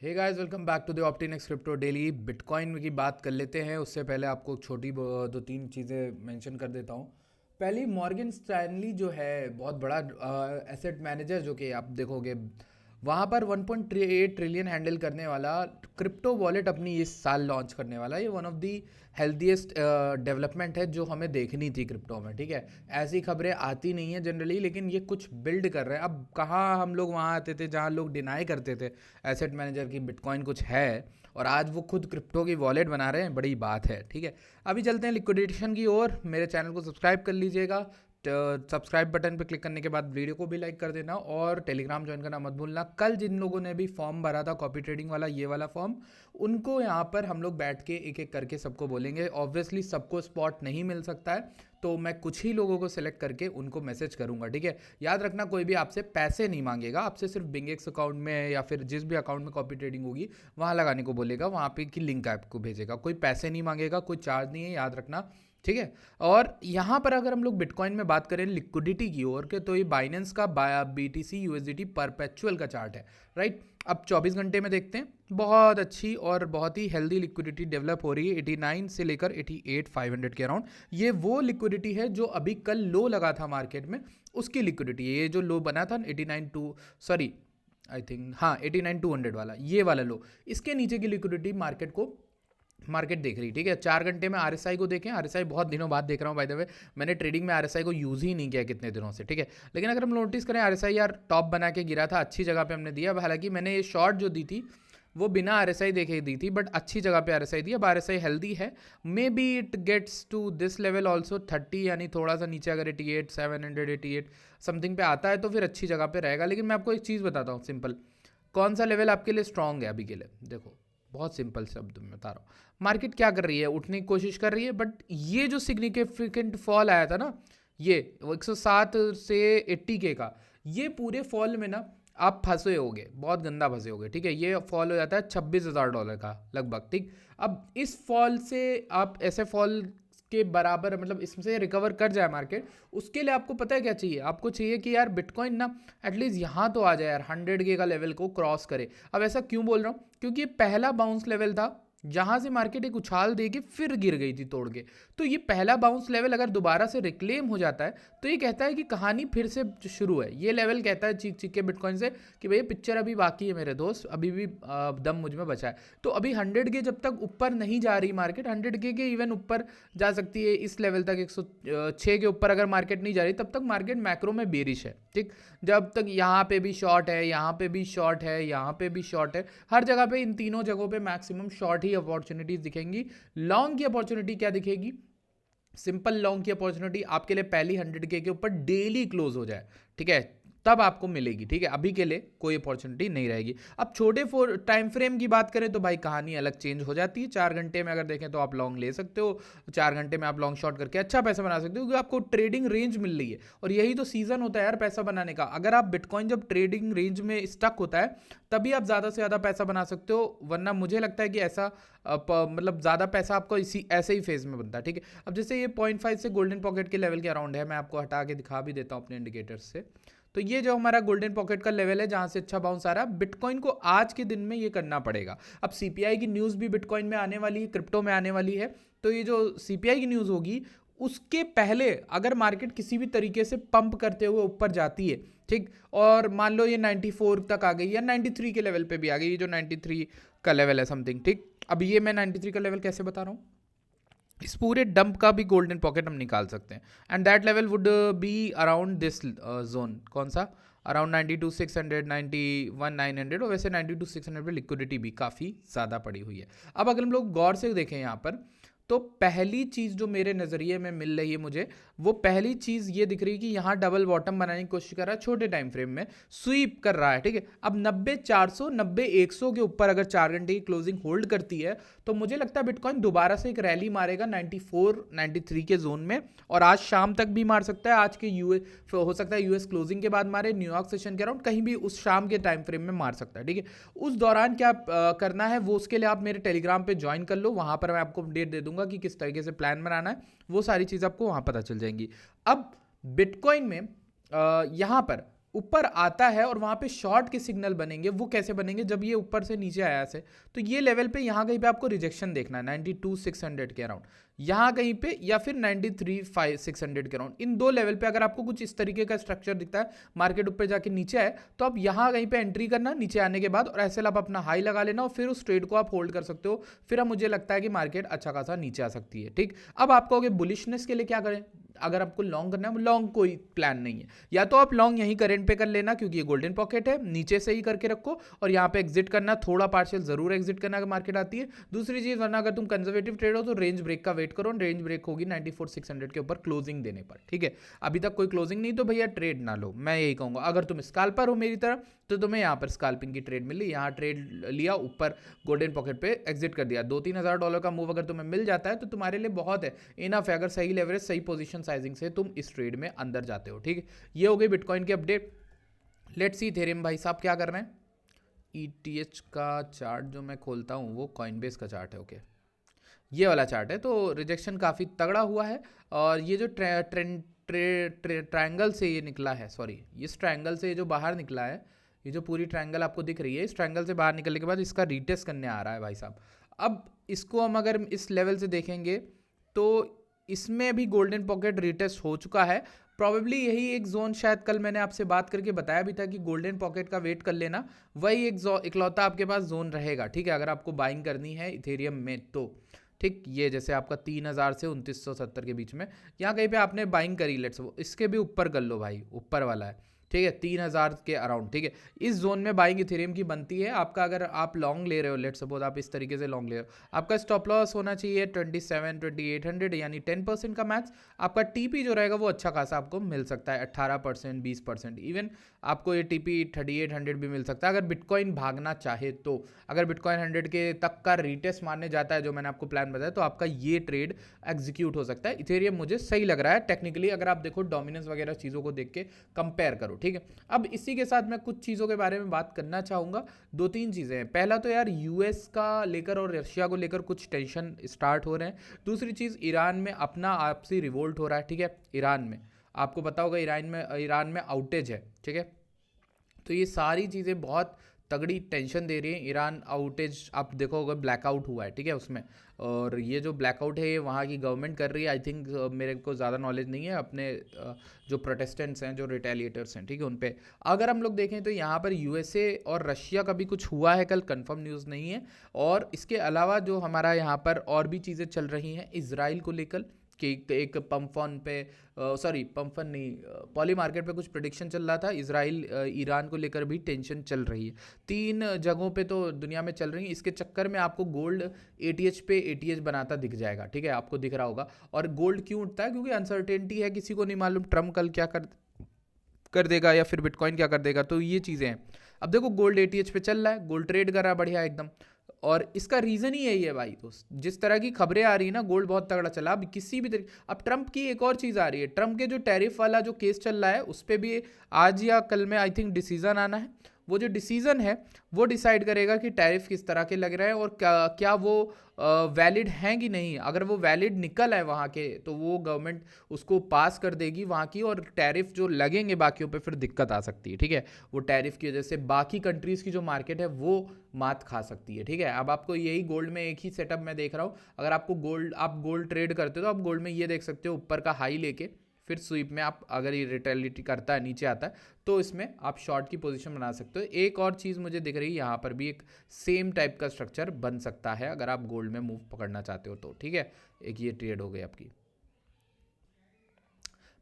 Hey guys, welcome back to the Optinex crypto daily. Bitcoin की बात कर लेते हैं। उससे पहले आपको छोटी दो तीन चीज़ें मेंशन कर देता हूँ। पहली, मॉर्गन स्टैनली जो है बहुत बड़ा एसेट मैनेजर, जो कि आप देखोगे वहाँ पर 1.8 ट्रिलियन हैंडल करने वाला क्रिप्टो वॉलेट अपनी इस साल लॉन्च करने वाला है। ये one of the healthiest development है जो हमें देखनी थी क्रिप्टो में। ठीक है, ऐसी खबरें आती नहीं है जनरली, लेकिन ये कुछ बिल्ड कर रहे हैं। अब कहाँ हम लोग वहाँ आते थे जहाँ लोग डिनाई करते थे एसेट मैनेजर की बिटकॉइन कुछ है, और आज वो खुद क्रिप्टो की वॉलेट बना रहे हैं। बड़ी बात है। ठीक है, अभी चलते हैं लिक्विडेशन की ओर। मेरे चैनल को सब्सक्राइब कर लीजिएगा। सब्सक्राइब बटन पर क्लिक करने के बाद वीडियो को भी लाइक कर देना, और टेलीग्राम ज्वाइन करना मत भूलना। कल जिन लोगों ने भी फॉर्म भरा था कॉपी ट्रेडिंग वाला, ये वाला फॉर्म, उनको यहाँ पर हम लोग बैठ के एक एक करके सबको बोलेंगे। ऑब्वियसली सबको स्पॉट नहीं मिल सकता है, तो मैं कुछ ही लोगों को सिलेक्ट करके उनको मैसेज करूंगा। ठीक है, याद रखना कोई भी आपसे पैसे नहीं मांगेगा, आपसे सिर्फ बिंगेक्स अकाउंट में या फिर जिस भी अकाउंट में कॉपी ट्रेडिंग होगी वहाँ लगाने को बोलेगा, वहाँ पे की लिंक आपको भेजेगा। कोई पैसे नहीं मांगेगा, कोई चार्ज नहीं है, याद रखना। ठीक है, और यहाँ पर अगर हम लोग बिटकॉइन में बात करें लिक्विडिटी की ओर के, तो ये बाइनेंस का BTC USDT परपेचुअल का चार्ट है। राइट, अब 24 घंटे में देखते हैं, बहुत अच्छी और बहुत ही हेल्दी लिक्विडिटी डेवलप हो रही है 89 से लेकर 88,500 के अराउंड। ये वो लिक्विडिटी है जो अभी कल लो लगा था मार्केट में, उसकी लिक्विडिटी है। ये जो लो बना था 89 टू सॉरी आई थिंक हाँ 89,200 वाला, ये वाला लो, इसके नीचे की लिक्विडिटी मार्केट देख रही। ठीक है, 4 घंटे में RSI को देखें। RSI बहुत दिनों बाद देख रहा हूँ, बाय द वे। मैंने ट्रेडिंग में RSI को यूज़ ही नहीं किया कितने दिनों से। ठीक है, लेकिन अगर हम नोटिस करें, RSI यार टॉप बना के गिरा था, अच्छी जगह पे हमने दिया। अब हालांकि मैंने ये शॉर्ट जो दी थी वो बिना RSI देखे दी थी, बट अच्छी जगह पे RSI दी। अब RSI हेल्दी है, maybe it gets to this level also 30, यानी थोड़ा सा नीचे अगर 88,788 समथिंग पे आता है तो फिर अच्छी जगह पे रहेगा। लेकिन मैं आपको एक चीज़ बताता हूँ सिंपल, कौन सा लेवल आपके लिए स्ट्रांग है अभी के लिए। देखो, बहुत सिंपल शब्द में बता रहा हूँ। मार्केट क्या कर रही है, उठने की कोशिश कर रही है, बट ये जो सिग्निफिकेंट फॉल आया था ना, ये 107 से 80 के का, ये पूरे फॉल में ना आप फंसे होगे, बहुत गंदा फंसे होगे। ठीक है, ये फॉल हो जाता है $26,000 का लगभग। ठीक, अब इस फॉल से आप ऐसे फॉल के बराबर, मतलब इसमें रिकवर कर जाए मार्केट, उसके लिए आपको पता है क्या चाहिए? आपको चाहिए कि यार बिटकॉइन ना एटलीस्ट यहाँ तो आ जाए यार, 100K का लेवल को क्रॉस करे। अब ऐसा क्यों बोल रहा हूँ? क्योंकि ये पहला बाउंस लेवल था जहाँ से मार्केट एक उछाल दे के फिर गिर गई थी तोड़ के। तो ये पहला बाउंस लेवल अगर दोबारा से रिक्लेम हो जाता है तो ये कहता है कि कहानी फिर से शुरू है। ये लेवल कहता है चीख चीख के बिटकॉइन से कि भैया पिक्चर अभी बाकी है मेरे दोस्त, अभी भी दम मुझ में बचा है। तो अभी 100K जब तक ऊपर नहीं जा रही मार्केट, 100K के इवन ऊपर जा सकती है, इस लेवल तक 106 के ऊपर अगर मार्केट नहीं जा रही, तब तक मार्केट मैक्रो में बेरिश है। ठीक, जब तक यहाँ पे भी शॉर्ट है, यहाँ पे भी शॉर्ट है, यहाँ पे भी शॉर्ट है, हर जगह पे, इन तीनों जगहों पे मैक्सिमम शॉर्ट ही अपॉर्चुनिटीज दिखेंगी। लॉन्ग की अपॉर्चुनिटी क्या दिखेगी? सिंपल लॉन्ग की अपॉर्चुनिटी आपके लिए पहली 100K के ऊपर डेली क्लोज हो जाए। ठीक है, तब आपको मिलेगी। ठीक है, अभी के लिए कोई अपॉर्चुनिटी नहीं रहेगी। अब छोटे टाइम फ्रेम की बात करें तो भाई कहानी अलग चेंज हो जाती है। 4 घंटे में अगर देखें तो आप लॉन्ग ले सकते हो, 4 घंटे में आप लॉन्ग शॉर्ट करके अच्छा पैसा बना सकते हो, क्योंकि आपको ट्रेडिंग रेंज मिल रही है। और यही तो सीजन होता है यार पैसा बनाने का। अगर आप बिटकॉइन जब ट्रेडिंग रेंज में स्टक होता है तभी आप ज़्यादा से ज़्यादा पैसा बना सकते हो, वरना मुझे लगता है कि ऐसा मतलब ज़्यादा पैसा आपको इसी ऐसे ही फेज में बनता है। ठीक है, अब जैसे ये 0.5 से गोल्डन पॉकेट के लेवल के अराउंड है, मैं आपको हटा के दिखा भी देता हूँ अपने इंडिकेटर्स से। तो ये जो हमारा गोल्डन पॉकेट का लेवल है जहां से अच्छा बाउंस आ रहा है, बिटकॉइन को आज के दिन में ये करना पड़ेगा। अब CPI की न्यूज़ भी बिटकॉइन में आने वाली है, क्रिप्टो में आने वाली है। तो ये जो CPI की न्यूज़ होगी उसके पहले अगर मार्केट किसी भी तरीके से पंप करते हुए ऊपर जाती है, ठीक, और मान लो ये 94 तक आ गई या 93 के लेवल पे भी आ गई, ये जो 93 का लेवल है समथिंग। ठीक, अब ये मैं 93 का लेवल कैसे बता रहा हूँ? इस पूरे डंप का भी गोल्डन पॉकेट हम निकाल सकते हैं, and that level would be around this zone. कौन सा? अराउंड 92,600, 91,900, और वैसे 92,600 पे लिक्विडिटी भी काफ़ी ज़्यादा पड़ी हुई है। अब अगर हम लोग गौर से देखें यहाँ पर, तो पहली चीज़ जो मेरे नज़रिए में मिल रही है मुझे, वो पहली चीज़ ये दिख रही है कि यहाँ डबल बॉटम बनाने की कोशिश कर रहा है, छोटे टाइम फ्रेम में स्वीप कर रहा है। ठीक है, अब 90,400, 90,100 के ऊपर अगर 4 घंटे की क्लोजिंग होल्ड करती है तो मुझे लगता है बिटकॉइन दोबारा से एक रैली मारेगा 94, 93 के जोन में, और आज शाम तक भी मार सकता है। आज के हो सकता है US क्लोजिंग के बाद मारे, न्यूयॉर्क सेशन के अराउंड कहीं भी उस शाम के टाइम फ्रेम में मार सकता है। ठीक है, उस दौरान क्या करना है वो उसके लिए आप मेरे टेलीग्राम पे ज्वाइन कर लो, वहां पर मैं आपको अपडेट दे दूंगा कि किस तरीके से प्लान बनाना है, वो सारी चीज़ आपको वहां पता चल जाएंगी। अब बिटकॉइन में यहाँ पर ऊपर आता है और वहाँ पे शॉर्ट के सिग्नल बनेंगे, वो कैसे बनेंगे, जब ये ऊपर से नीचे आया से, तो ये लेवल पे यहाँ कहीं पे आपको रिजेक्शन देखना है 92,600 के अराउंड, यहाँ कहीं पे, या फिर 93,600 के अराउंड। इन दो लेवल पे अगर आपको कुछ इस तरीके का स्ट्रक्चर दिखता है, मार्केट ऊपर जाके नीचे आए, तो आप यहाँ कहीं पे एंट्री करना नीचे आने के बाद, और ऐसे आप अपना हाई लगा लेना और फिर उस ट्रेड को आप होल्ड कर सकते हो। फिर अब मुझे लगता है कि मार्केट अच्छा खासा नीचे आ सकती है। ठीक, अब आप कहोगे बुलिशनेस के लिए क्या करें, अगर आपको लॉन्ग करना है, लॉन्ग कोई प्लान नहीं है, या तो आप लॉन्ग यहीं करंट पे कर लेना क्योंकि ये गोल्डन पॉकेट है, नीचे से ही करके रखो और यहाँ पे एग्जिट करना, थोड़ा पार्शियल जरूर एग्जिट करना अगर मार्केट आती है। दूसरी चीज, वरना अगर तुम कंजर्वेटिव ट्रेड हो तो रेंज ब्रेक का वेट करो, रेंज ब्रेक होगी 94,600 के ऊपर क्लोजिंग देने पर। ठीक है, अभी तक कोई क्लोजिंग नहीं तो भैया ट्रेड ना लो, मैं यही कहूंगा। अगर तुम स्कैल्पर हो मेरी तरह तो तुम्हें यहाँ पर स्कैल्पिंग की ट्रेड मिली, यहाँ ट्रेड लिया, ऊपर गोल्डन पॉकेट पे एग्जिट कर दिया, $2-3 का मूव अगर तुम्हें मिल जाता है तो तुम्हारे लिए बहुत है, इनफ है, अगर सही लेवरेज सही पोजीशन साइजिंग से तुम इस ट्रेड में अंदर जाते हो। ठीक है, ये हो गई बिटकॉइन की अपडेट। लेट्स सी इथेरियम भाई साहब क्या कर रहे हैं। ETH का चार्ट जो मैं खोलता हूँ वो कॉइनबेस का चार्ट है। ओके, ये वाला चार्ट है, तो रिजेक्शन काफ़ी तगड़ा हुआ है, और ये जो ट्रायंगल से ये निकला है, सॉरी इस ट्रायंगल से ये जो बाहर निकला है, ये जो पूरी ट्रायंगल आपको दिख रही है, इस ट्रायंगल से बाहर निकलने के बाद इसका रीटेस्ट करने आ रहा है भाई साहब। अब इसको हम अगर इस लेवल से देखेंगे तो इसमें भी गोल्डन पॉकेट रीटेस्ट हो चुका है, प्रॉबेबली यही एक जोन, शायद कल मैंने आपसे बात करके बताया भी था कि गोल्डन पॉकेट का वेट कर लेना, वही एक इकलौता आपके पास जोन रहेगा। ठीक है, अगर आपको बाइंग करनी है इथेरियम में तो ठीक, ये जैसे आपका 3,000 से 2,970 के बीच में यहाँ कहीं पे आपने बाइंग करी, लेट्स वो इसके भी ऊपर कर लो भाई, ऊपर वाला है। ठीक है, 3,000 के अराउंड। ठीक है, इस जोन में बाइंग इथेरियम की बनती है आपका। अगर आप लॉन्ग ले रहे हो, लेट्स सपोज आप इस तरीके से लॉन्ग ले रहे हो, आपका स्टॉप लॉस होना चाहिए 27,2800 यानी 10% का मैच। आपका टीपी जो रहेगा वो अच्छा खासा आपको मिल सकता है, 18%, 20%, इवन आपको ये टीपी 3,800 भी मिल सकता है अगर बिटकॉइन भागना चाहे तो। अगर बिटकॉइन 100 के तक का रीटेस्ट मारने जाता है, जो मैंने आपको प्लान बताया, तो आपका ये ट्रेड एग्जीक्यूट हो सकता है। इथेरियम मुझे सही लग रहा है टेक्निकली, अगर आप देखो डोमिनेंस वगैरह चीज़ों को देख के कंपेयर करो। ठीक है, अब इसी के साथ मैं कुछ चीज़ों के बारे में बात करना चाहूँगा। 2-3 चीज़ें हैं। पहला तो यार यूएस का लेकर और रशिया को लेकर कुछ टेंशन स्टार्ट हो रहे हैं। दूसरी चीज़, ईरान में अपना आपसी रिवोल्ट हो रहा है। ठीक है, ईरान में आपको पता होगा ईरान में आउटेज है। ठीक है, तो ये सारी चीज़ें बहुत तगड़ी टेंशन दे रही है। ईरान आउटेज आप देखो होगा, ब्लैकआउट हुआ है। ठीक है, उसमें, और ये जो ब्लैकआउट है ये वहाँ की गवर्नमेंट कर रही है। आई थिंक मेरे को ज़्यादा नॉलेज नहीं है अपने जो प्रोटेस्टेंट्स हैं, जो रिटेलिएटर्स हैं, ठीक है, उन पे। अगर हम लोग देखें तो यहाँ पर यूएसए और रशिया का भी कुछ हुआ है कल, कंफर्म न्यूज़ नहीं है। और इसके अलावा जो हमारा यहाँ पर और भी चीज़ें चल रही हैं इजराइल को लेकर, कि एक पम्फन पे, सॉरी पम्फन नहीं, पॉली मार्केट पे कुछ प्रेडिक्शन चल रहा था, इजराइल ईरान को लेकर भी टेंशन चल रही है। 3 जगहों पे तो दुनिया में चल रही है। इसके चक्कर में आपको गोल्ड ATH पे ATH बनाता दिख जाएगा। ठीक है, आपको दिख रहा होगा। और गोल्ड क्यों उठता है, क्योंकि अनसर्टेनिटी है, किसी को नहीं मालूम ट्रम्प कल क्या कर देगा या फिर बिटकॉइन क्या कर देगा, तो ये चीज़ें हैं। अब देखो गोल्ड ATH पे चल रहा है, गोल्ड ट्रेड कर रहा है बढ़िया एकदम, और इसका रीज़न ही यही है भाई दोस्त, जिस तरह की खबरें आ रही है ना, गोल्ड बहुत तगड़ा चला। अब किसी भी तरीके, अब ट्रंप की एक और चीज़ आ रही है, ट्रंप के जो टैरिफ वाला जो केस चल रहा है उस पर भी आज या कल में आई थिंक डिसीजन आना है। वो जो डिसीजन है वो डिसाइड करेगा कि टैरिफ किस तरह के लग रहे हैं और क्या वो वैलिड हैं कि नहीं। अगर वो वैलिड निकल है वहाँ के, तो वो गवर्नमेंट उसको पास कर देगी वहाँ की, और टैरिफ जो लगेंगे बाकियों पे फिर दिक्कत आ सकती है। ठीक है, वो टैरिफ की वजह से बाकी कंट्रीज़ की जो मार्केट है वो मात खा सकती है। ठीक है, अब आपको यही गोल्ड में एक ही सेटअप मैं देख रहा हूँ। अगर आपको आप गोल्ड ट्रेड करते हो तो आप गोल्ड में ये देख सकते हो, ऊपर का हाई लेके फिर स्वीप में आप, अगर ये रिटेलिटी करता है नीचे आता है, तो इसमें आप शॉर्ट की पोजीशन बना सकते हो। एक और चीज़ मुझे दिख रही है, यहाँ पर भी एक सेम टाइप का स्ट्रक्चर बन सकता है अगर आप गोल्ड में मूव पकड़ना चाहते हो तो। ठीक है, एक ये ट्रेड हो गई आपकी।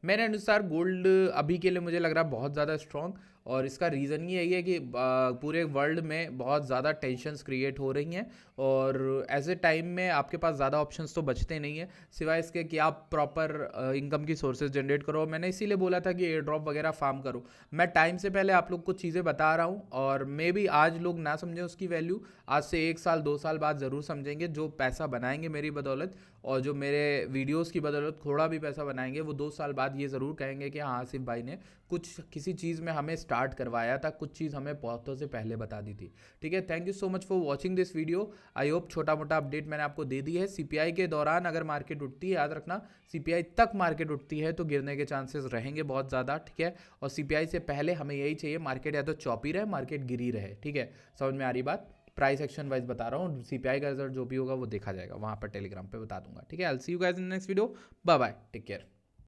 मेरे अनुसार गोल्ड अभी के लिए मुझे लग रहा है बहुत ज़्यादा स्ट्रॉन्ग, और इसका रीज़न ही यही है कि पूरे वर्ल्ड में बहुत ज़्यादा टेंशन्स क्रिएट हो रही हैं, और ऐसे टाइम में आपके पास ज़्यादा ऑप्शंस तो बचते नहीं हैं सिवाय इसके कि आप प्रॉपर इनकम की सोर्सेज जनरेट करो। मैंने इसीलिए बोला था कि एयर ड्रॉप वगैरह फार्म करो। मैं टाइम से पहले आप लोग को चीज़ें बता रहा हूँ, और मे बी आज लोग ना समझें उसकी वैल्यू, आज से 1 साल 2 साल बाद ज़रूर समझेंगे। जो पैसा बनाएंगे मेरी बदौलत और जो मेरे वीडियोस की बदौलत थोड़ा भी पैसा बनाएंगे, वो 2 साल बाद ये ज़रूर कहेंगे कि हाँ आसिफ भाई ने कुछ किसी चीज़ में हमें स्टार्ट करवाया था, कुछ चीज़ हमें बहुतों से पहले बता दी थी। ठीक है, thank you so much for watching this video. I hope छोटा मोटा अपडेट मैंने आपको दे दी है। सीपीआई के दौरान अगर मार्केट उठती है, याद रखना सीपीआई तक मार्केट उठती है तो गिरने के चांसेस रहेंगे बहुत ज़्यादा। ठीक है, और सीपीआई से पहले हमें यही चाहिए, मार्केट या तो चौपी रहे, मार्केट गिरी रहे। ठीक है, समझ में आ रही बात। प्राइस एक्शन वाइज बता रहा हूँ, सीपीआई का रिजल्ट जो भी होगा वो देखा जाएगा, वहाँ पर टेलीग्राम पे बता दूंगा। ठीक है, I will see you guys in next video. Bye bye, take care.